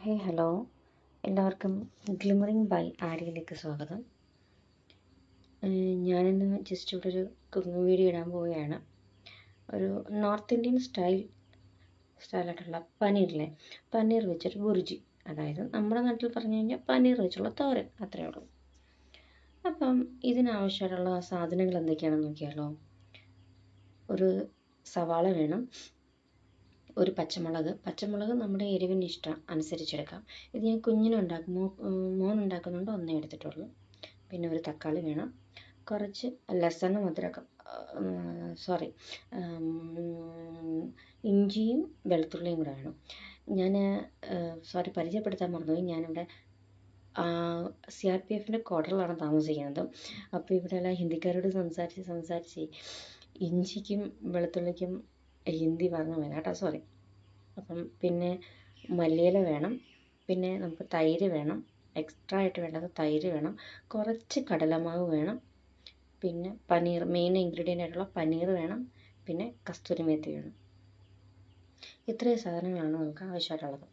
Hello എല്ലാവർക്കും ഗ്ലിമറിങ് by ആര്യയിലേക്ക് സ്വാഗതം. ഞാനിന്ന് ജസ്റ്റ് ഇവിടെ ഒരു കുക്കിംഗ് വീഡിയോ ഇടാൻ പോവുകയാണ്. ഒരു നോർത്ത് ഇന്ത്യൻ സ്റ്റൈലായിട്ടുള്ള പനീർ വെച്ചൊരു ബുർജി, അതായത് നമ്മുടെ നാട്ടിൽ പറഞ്ഞു കഴിഞ്ഞാൽ പനീർ വെച്ചുള്ള തോരൻ, അത്രയേ ഉള്ളൂ. അപ്പം ഇതിനാവശ്യമായിട്ടുള്ള സാധനങ്ങൾ എന്തൊക്കെയാണെന്ന് നോക്കിയാലോ. ഒരു സവാള വേണം, ഒരു പച്ചമുളക് നമ്മുടെ എരിവിന് ഇഷ്ടം അനുസരിച്ചെടുക്കാം. ഇത് ഞാൻ മോൻ ഉണ്ടാക്കുന്നുണ്ട്, ഒന്നേ എടുത്തിട്ടുള്ളൂ. പിന്നെ ഒരു തക്കാളി വേണം, കുറച്ച് ലസണും അദ്രക്കും ഇഞ്ചിയും വെളുത്തുള്ളിയും കൂടെ വേണം. ഞാൻ പരിചയപ്പെടുത്താൻ മറന്നുപോയി, ഞാനിവിടെ CRPFൻ്റെ ക്വാർട്ടറിലാണ് താമസിക്കുന്നത്. അപ്പോൾ ഇവിടെ എല്ലാം ഹിന്ദിക്കാരോട് സംസാരിച്ച് ഇഞ്ചിക്കും വെളുത്തുള്ളിക്കും ഹിന്ദി പറഞ്ഞു വേണം കേട്ടോ, അപ്പം പിന്നെ മല്ലിയില വേണം, പിന്നെ നമുക്ക് തൈര് വേണം, എക്സ്ട്രാ ആയിട്ട് വേണ്ടത് തൈര് വേണം, കുറച്ച് കടലമാവ് വേണം, പിന്നെ പനീർ, മെയിൻ ഇൻഗ്രീഡിയൻ്റ് ആയിട്ടുള്ള പനീർ വേണം, പിന്നെ കസ്തൂരി മേത്തി വേണം. ഇത്രയും സാധനങ്ങളാണ് നമുക്ക് ആവശ്യമായിട്ടുള്ളത്.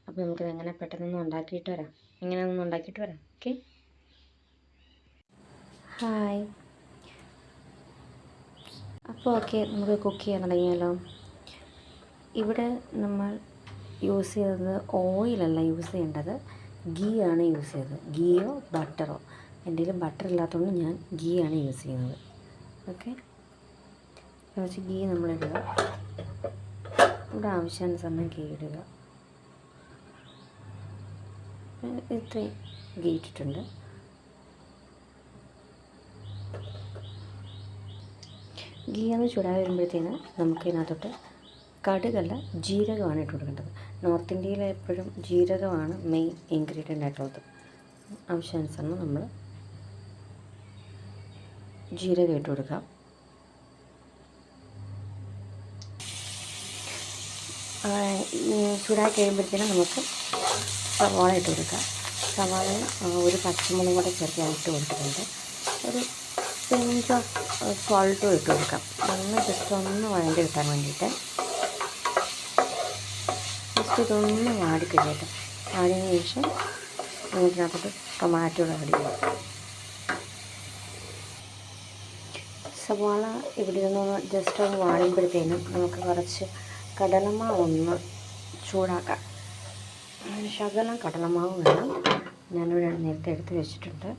അപ്പോൾ നമുക്കിത് എങ്ങനെ പെട്ടെന്നൊന്ന് ഉണ്ടാക്കിയിട്ട് വരാം. Okay, hi. അപ്പോൾ നമുക്ക് കുക്ക് ചെയ്യാൻ തുടങ്ങിയാലോ. ഇവിടെ നമ്മൾ യൂസ് ചെയ്തത് ഓയിലല്ല യൂസ് ചെയ്യേണ്ടത്, ഗീ ആണ് യൂസ് ചെയ്തത്. ഗീയോ ബട്ടറോ, എൻ്റെ കയ്യിൽ ബട്ടർ ഇല്ലാത്തതുകൊണ്ട് ഞാൻ ഗീ ആണ് യൂസ് ചെയ്യുന്നത്. ഓക്കെ, കുറച്ച് ഗീ നമ്മളിടുക, ഇവിടെ ആവശ്യാനുസരണം ഗീ ഇടുക. ഇത്രയും ഗീ ഇട്ടിട്ടുണ്ട്. ഗീ ഒന്ന് ചൂടായി വരുമ്പോഴത്തേന് നമുക്കിതിനകത്തോട്ട് കടുകല്ല, ജീരകമാണ് ഇട്ട് കൊടുക്കേണ്ടത്. നോർത്ത് ഇന്ത്യയിൽ എപ്പോഴും ജീരകമാണ് മെയിൻ ഇൻഗ്രീഡിയൻ്റ് ആയിട്ടുള്ളത്. ആവശ്യാനുസരണം നമ്മൾ ജീരകം ഇട്ട് കൊടുക്കാം. ചൂടായി കഴിയുമ്പോഴത്തേനും നമുക്ക് സവാള ഇട്ട് കൊടുക്കാം. സവാള ഒരു പച്ചമുളക് കൂടെ ചേർത്ത് ഇട്ട് കൊടുത്തിട്ടുണ്ട്. ഒരു പിഞ്ച് ഓഫ് സോൾട്ടും ഇട്ട് കൊടുക്കാം. ജസ്റ്റ് ഒന്ന് വഴണ്ടി കിട്ടാൻ വേണ്ടിയിട്ട്. ഇതൊന്ന് വാടിക്കഴിഞ്ഞിട്ട് അതിന് ശേഷം നമുക്കിനകത്തോട്ട് ടൊമാറ്റോ ആഡ് ചെയ്യാം. സവാള ഇവിടെ നിന്ന് ജസ്റ്റ് ഒന്ന് വാടുമ്പോഴത്തേനും നമുക്ക് കുറച്ച് കടലമാവൊന്ന് ചൂടാക്കാം. ശകലം കടലമാവ് വേണം. ഞാനിവിടെ നേരത്തെ എടുത്ത് വെച്ചിട്ടുണ്ട്.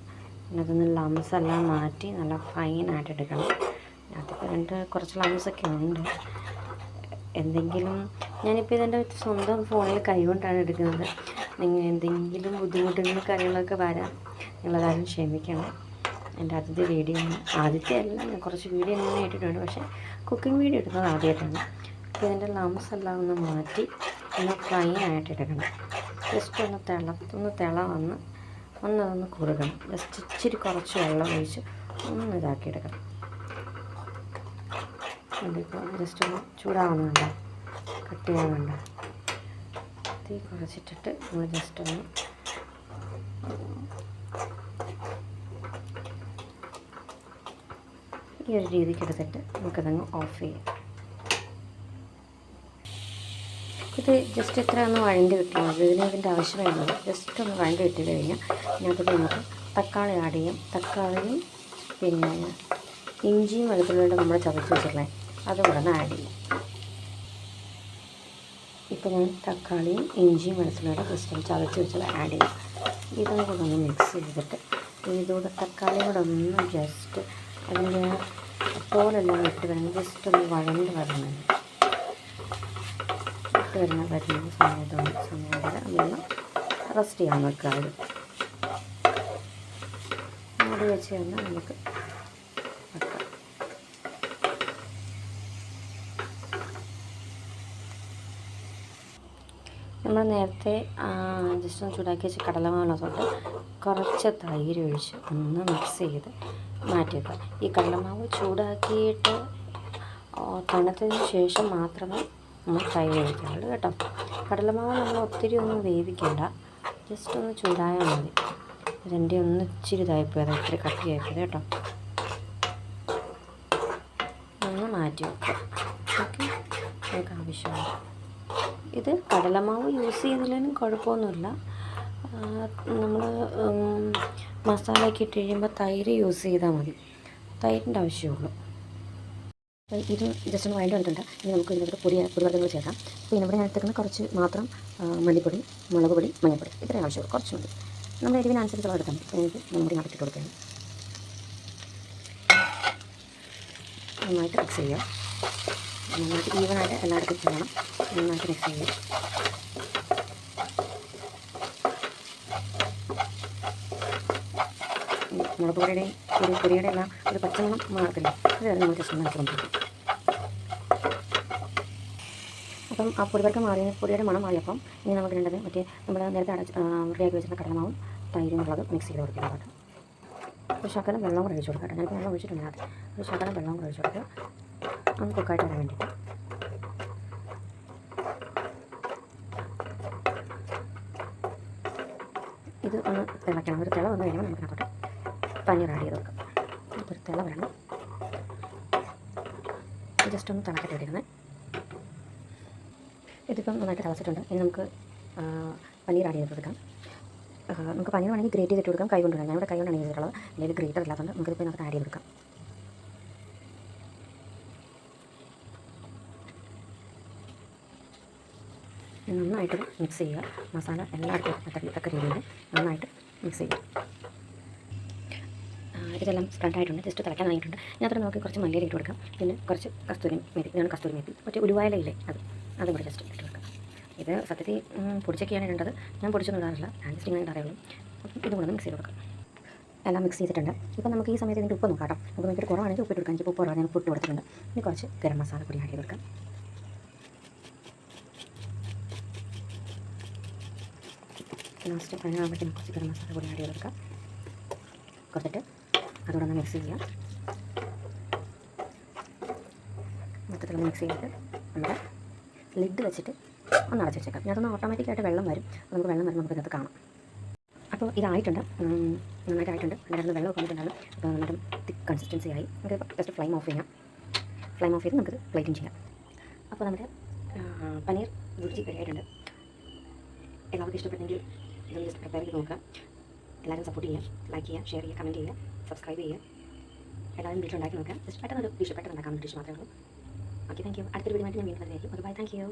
അതൊന്ന് ലംസ് എല്ലാം മാറ്റി നല്ല ഫൈനായിട്ട് എടുക്കണം. അതിപ്പോൾ കുറച്ച് ലംസൊക്കെ ഉണ്ട്. ഞാനിപ്പോൾ ഇതെൻ്റെ സ്വന്തം ഫോണിൽ കൈകൊണ്ടാണ് എടുക്കുന്നത്. എന്തെങ്കിലും ബുദ്ധിമുട്ടുകൾ കാര്യങ്ങളൊക്കെ വരാം, നിങ്ങളതാരും ക്ഷമിക്കണം. എൻ്റെ ആദ്യത്തെ അല്ല, ഞാൻ കുറച്ച് വീഡിയോ ഇങ്ങനെ ഇട്ടിട്ടുണ്ട്, പക്ഷേ കുക്കിംഗ് വീഡിയോ എടുക്കുന്നത് ആദ്യമായിട്ടാണ്. അപ്പോൾ ഇതിൻ്റെ ലംസ് എല്ലാം ഒന്ന് മാറ്റി ഒന്ന് ഫൈനായിട്ട് എടുക്കണം. ജസ്റ്റ് ഒന്ന് തിള വന്ന് ഒന്നതൊന്ന് കൊടുക്കണം. ജസ്റ്റ് ഇച്ചിരി കുറച്ച് വെള്ളം ഒഴിച്ച് ഒന്ന് ഇതാക്കിയെടുക്കണം. അതിപ്പോൾ ജസ്റ്റ് ഒന്ന് ചൂടാവുന്നുണ്ടോ, കട്ട് ചെയ്യാനുണ്ടോ, തീ കുറച്ചിട്ടിട്ട് നമ്മൾ ജസ്റ്റ് ഒന്ന് ഈ ഒരു രീതിക്ക് എടുത്തിട്ട് നമുക്കതങ്ങ് ഓഫ് ചെയ്യാം. ഇത് ജസ്റ്റ് ഇത്ര ഒന്ന് വഴണ്ടി കിട്ടിയാൽ മതി. ഇതിൻ്റെ ആവശ്യമേ ഉള്ളൂ. ജസ്റ്റ് ഒന്ന് വഴണ്ടി കിട്ടി കഴിഞ്ഞാൽ ഇതിനകത്ത് നമുക്ക് തക്കാളി ആഡ് ചെയ്യാം. തക്കാളിയും പിന്നെ ഇഞ്ചിയും വെളുത്തുള്ളിയുടെ നമ്മൾ ചതച്ച് വെച്ചിട്ടുള്ളത് അതും കൂടെ ഒന്ന് ആഡ് ചെയ്യും. ഇപ്പോൾ ഞാൻ തക്കാളിയും ഇഞ്ചിയും വെളുത്തുള്ളിയുടെ ജസ്റ്റ് ചതച്ച് വെച്ചത് ആഡ് ചെയ്യും. ഇതും കൂടെ ഒന്ന് മിക്സ് ചെയ്തിട്ട് ഇതുകൂടെ തക്കാളി കൂടെ ഒന്ന് ജസ്റ്റ് അതിൻ്റെ തോലെല്ലാം ഇട്ട് വേണം ജസ്റ്റ് ഒന്ന് വഴണ്ട് വരുന്നത്. വരുന്ന സമയം വരെ അതെല്ലാം റെസ്റ്റ് ചെയ്യാൻ വെക്കുക. അത് മൂടി വെച്ച് കഴിഞ്ഞാൽ നമുക്ക് വെക്കാം. നമ്മൾ നേരത്തെ ജസ്റ്റ് ഒന്ന് ചൂടാക്കി വെച്ച് കടലമാവിനകത്തോട്ട് കുറച്ച് തൈര് ഒഴിച്ച് ഒന്ന് മിക്സ് ചെയ്ത് മാറ്റി വെക്കാം. ഈ കടലമാവ് ചൂടാക്കിയിട്ട് തണുത്തതിന് ശേഷം മാത്രമേ നമ്മൾ തൈര് ഒഴിക്കാവുള്ളൂ കേട്ടോ. കടലമാവ് നമ്മൾ ഒത്തിരി ഒന്നും വേവിക്കണ്ട, ജസ്റ്റ് ഒന്ന് ചൂടായാൽ മതി. ഇതിൻ്റെ ഒന്ന് ഇച്ചിരി ഇതായിപ്പോയത്, ഇത്തിരി കട്ടിയായിപ്പോയത് കേട്ടോ. ഒന്ന് മാറ്റി വെക്കാം. ഓക്കെ, നമുക്ക് ആവശ്യമാണ്. ഇത് കടലമാവ് യൂസ് ചെയ്തില്ലെങ്കിലും കുഴപ്പമൊന്നുമില്ല. നമ്മൾ മസാലയൊക്കെ ഇട്ട് കഴിയുമ്പോൾ തൈര് യൂസ് ചെയ്താൽ മതി. തൈരിൻ്റെ ആവശ്യമുള്ളൂ. ഇത് ജസ്റ്റ് ഒന്ന് വഴണ്ട് വന്നിട്ടുണ്ട്. ഇനി നമുക്ക് ഇതിനകത്ത് പൊടിവർഗ്ഗങ്ങൾ ചേർക്കാം. അപ്പോൾ ഇവിടെ ഞാൻ എടുത്തേക്കുന്ന കുറച്ച് മാത്രം മല്ലിപ്പൊടി, മുളക് പൊടി, മഞ്ഞൾപ്പൊടി ഇത്രയും ആവശ്യമുള്ളൂ. കുറച്ച് മതി. നമ്മുടെ എരിവിനനുസരിച്ചുള്ള എടുക്കാൻ മതി. എനിക്ക് നമ്മുടെ ഇതിനകത്ത് ഇട്ട് കൊടുക്കുകയാണ്. നന്നായിട്ട് മിക്സ് ചെയ്യുക. നന്നായിട്ട് ഈവനായിട്ട് എല്ലാവർക്കും ചെയ്യണം. നന്നായിട്ട് മിക്സ് ചെയ്യുക. മുളക് പൊടിയുടെയും പൊടിയുടെ എല്ലാം ഒരു പച്ചമണം മാറത്തില്ല. അത് നമ്മൾ ജസ്റ്റ് ഒന്ന് കൊണ്ടുപോകും. അപ്പം ആ പൊടിവർഗ്ഗം മാറി പൊടിയുടെ മണം മാറിയപ്പം ഇനി നമുക്ക് വേണ്ടത് മറ്റേ നമ്മൾ നേരത്തെ റെഡിയാക്കി വെച്ചിരുന്ന കടലമാവും തൈരും ഉള്ളത് മിക്സ് ചെയ്ത് കൊടുക്കുക. കേട്ടോ, ഒരു ശകലം വെള്ളം കൂടെ ഒഴിച്ച് കൊടുക്കുക. ഞാനിപ്പോൾ വെള്ളം ഒഴിച്ചിട്ടുണ്ട്. അത് ഒരു ശകലം വെള്ളം കൂടെ ഒഴിച്ച് കൊടുക്കുക. ഒന്ന് കുക്കായിട്ട് വരാൻ വേണ്ടിയിട്ട്. ഇത് ഒന്ന് തിളയ്ക്കണം. ഒരു തിള വന്നു കഴിയുമ്പോൾ നമുക്ക് അങ്ങോട്ട് പനീർ ആഡ് ചെയ്ത് കൊടുക്കാം. ഒരു തിള വരണം. ജസ്റ്റ് ഒന്ന് തിളക്കട്ടെ ഇടുന്നത്. ഇതിപ്പം നന്നായിട്ട് തിളച്ചിട്ടുണ്ട്. ഇനി നമുക്ക് പനീർ ആഡ് ചെയ്ത് കൊടുക്കാം. നമുക്ക് പനീർ വേണമെങ്കിൽ ഗ്രേറ്റ് ചെയ്തിട്ട് കൊടുക്കാം. കൈ കൊണ്ടുവരാം. ഞാനിവിടെ കൈ കൊണ്ടാണ് ചെയ്തിട്ടുള്ളത്. അല്ലെങ്കിൽ ഗ്രേറ്റർ ഇല്ലാത്തതുകൊണ്ട് നമുക്കിപ്പോൾ ഇതിനകത്ത് ആഡ് ചെയ്ത് കൊടുക്കാം. നന്നായിട്ട് മിക്സ് ചെയ്യുക. മസാല എല്ലായിടത്തും എത്തക്ക രീതിയിൽ നന്നായിട്ട് മിക്സ് ചെയ്യുക. ഇതെല്ലാം സ്പ്രെഡായിട്ടുണ്ട്. ജസ്റ്റ് തിളയ്ക്കാൻ ആയിട്ടുണ്ട്. ഇതിനകത്ത് നമുക്ക് കുറച്ച് മല്ലിയില ഇട്ട് കൊടുക്കാം. പിന്നെ കുറച്ച് കസ്തൂരി മേത്തി. ഇതാണ് കസ്തൂരി മേത്തി. മറ്റേ ഉലുവായിലയില്ലേ, അതും കൂടെ ജസ്റ്റ് ഇട്ട് കൊടുക്കാം. ഇത് സത്യത്തിൽ പൊടിച്ചൊക്കെയാണ് ഇടേണ്ടത്. ഞാൻ പൊടിച്ചൊന്നും ഇടാറില്ല. ഞാൻ ജസ്റ്റ് ഇങ്ങനെ ഇടാറുള്ളൂ. അപ്പം ഇതും കൂടെ മിക്സ് ചെയ്ത് കൊടുക്കാം. എല്ലാം മിക്സ് ചെയ്തിട്ടുണ്ട്. ഇപ്പം നമുക്ക് ഈ സമയത്ത് ഇതിൻ്റെ ഉപ്പ് നോക്കാം. കേട്ടോ, നമുക്ക് ഭയങ്കര കുറവാണെങ്കിൽ ഉപ്പിട്ട് കൊടുക്കാം. എനിക്ക് ഉപ്പ് കുറവാണ്. ഞാൻ ഉപ്പിട്ട് കൊടുത്തിട്ടുണ്ട്. ഇനി കുറച്ച് ഗരം മസാല പൊടി ആഡ് ചെയ്ത് കൊടുക്കാം. ലാസ്റ്റ് അതിനാകുമ്പോഴത്തേക്കും കുറച്ച് ഗരം മസാല പൊടി ആഡ് ചെയ്ത് കൊടുക്കാം. കൊടുത്തിട്ട് അതോടെ ഒന്ന് മിക്സ് ചെയ്യുക. മൊത്തത്തിൽ മിക്സ് ചെയ്തിട്ട് നമ്മുടെ ലിഡ് വെച്ചിട്ട് ഒന്ന് അടച്ച് വെച്ചേക്കാം. ഇതിനകത്തൊന്ന് ഓട്ടോമാറ്റിക്കായിട്ട് വെള്ളം വരും. നമുക്ക് വെള്ളം വരുമ്പോൾ നമുക്ക് ഇതിനകത്ത് കാണാം. അപ്പോൾ ഇതായിട്ടുണ്ട്. നന്നായിട്ടായിട്ടുണ്ട്. അതിനകത്ത് വെള്ളം വന്നിട്ടുണ്ടാകും. അപ്പോൾ നന്നായിട്ട് തിക്ക് കൺസിസ്റ്റൻസി ആയി. നമുക്ക് ജസ്റ്റ് ഫ്ലെയിം ഓഫ് ചെയ്യാം. ഫ്ലെയിം ഓഫ് ചെയ്ത് നമുക്ക് പ്ലേറ്റിംഗ് ചെയ്യാം. അപ്പോൾ നമ്മുടെ പനീർ ബുർജി റെഡി ആയിട്ടുണ്ട്. എല്ലാവർക്കും ഇഷ്ടപ്പെട്ടെങ്കിൽ ഇതൊന്ന് ജസ്റ്റ് പ്രിപ്പയർ ചെയ്ത് നോക്കാം. എല്ലാവരും സപ്പോർട്ട് ചെയ്യുക, ലൈക്ക് ചെയ്യുക, ഷെയർ ചെയ്യുക, കമൻറ്റ് ചെയ്യുക, സബ്സ്ക്രൈബ് ചെയ്യുക. എല്ലാവരും വീട്ടിലുണ്ടാക്കി നോക്കാം. ജസ്റ്റ് പെട്ടെന്നൊരു ഡിഷ്, പെട്ടെന്ന് ഉണ്ടാക്കാൻ ഡിഷ് മാത്രമേ ഉള്ളൂ. Okay, thank you. അടുത്തൊരു വീഡിയോ ആയിട്ട് ഞാൻ വീണ്ടും വരുന്നതായിരിക്കും. Bye, thank U.